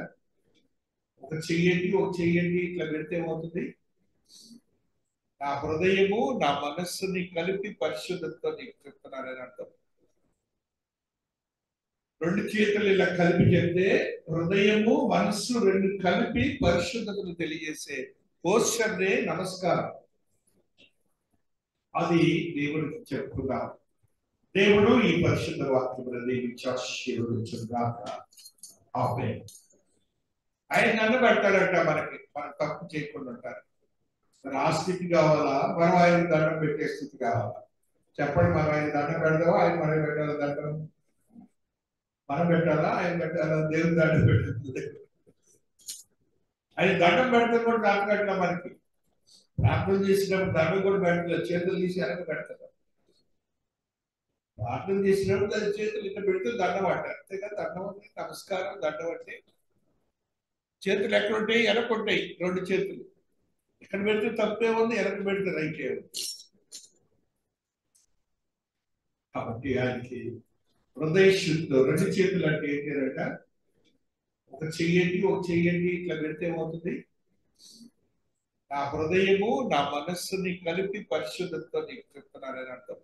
ఒక చెయ్యండి ఒక చెయ్యండి ఇట్లా పెడితే ఏమవుతుంది? నా హృదయము నా మనస్సుని కలిపి పరిశుద్ధతతో నీకు చెప్తున్నానని అర్థం. రెండు చేతులు ఇలా కలిపి చెప్తే హృదయము మనస్సు రెండు కలిపి పరిశుద్ధతను తెలియజేసే పోస్చర్నే నమస్కారం. అది దేవుడికి చెప్పుకున్నాం. దేవుడు ఈ పరిశుద్ధ వాక్యమును దీవించి ఆశీర్వదించుగాక. ఆమేన్. ఆయన నన్ను పెడతాడంట మనకి, మనం తప్పు చేయకుండా ఉంటారు. మరి ఆ స్థితి కావాలా, మనం ఆయన దండం పెట్టే స్థితి కావాలా? చెప్పండి. మనం ఆయన దండం పెడదామా, ఆయన మనం పెట్టాలా? దండం మనం పెట్టాలా, ఆయన పెట్టాలా? దేవుని దండం పెట్టాలి. ఆయన దండం పెడితే కూడా దండం పెట్టాలా? మనకి ప్రార్థన చేసినప్పుడు దండం కూడా పెట్టలేదు, చేతులు తీసి వెనక పెడతారు. ప్రార్థన చేసినప్పుడు దాని చేతులు ఇట్లా పెడితే దండం అంటారు. అంతేకాదు దండం అంటే నమస్కారం. దండం అంటే చేతులు ఎక్కడ ఉంటాయి? వెనక ఉంటాయి. రెండు చేతులు ఇక్కడ పెడితే తప్పే ఉంది, వెనక పెడితే రైట్ ఉంది. కాబట్టి ఆయనకి హృదయ శుద్ధితో రెండు చేతులు అంటే ఏంటంట, ఒక చెయ్యండి ఒక చెయ్యండి ఇట్లా పెడితే ఏమవుతుంది? నా హృదయము నా మనస్సుని కలిపి పరిశుద్ధతతో నీకు చెప్తున్నానని అర్థం.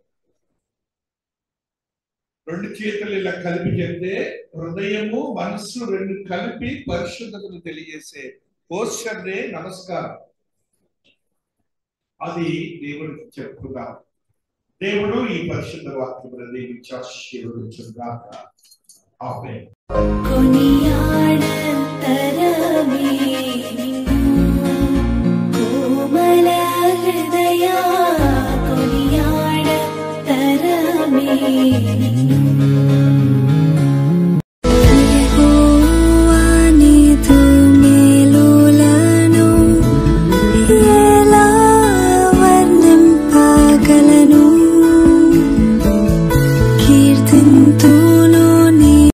రెండు చేతులు ఇలా కలిపి చెప్తే హృదయము మనస్సు రెండు కలిపి పరిశుద్ధతను తెలియజేసే పోస్చర్నే నమస్కారం. అది దేవుడికి చెప్పుకున్నాం. దేవుడు ఈ పరిశుద్ధ వాక్యమును దీవించి ఆశీర్వదించుగాక. ఆమేన్.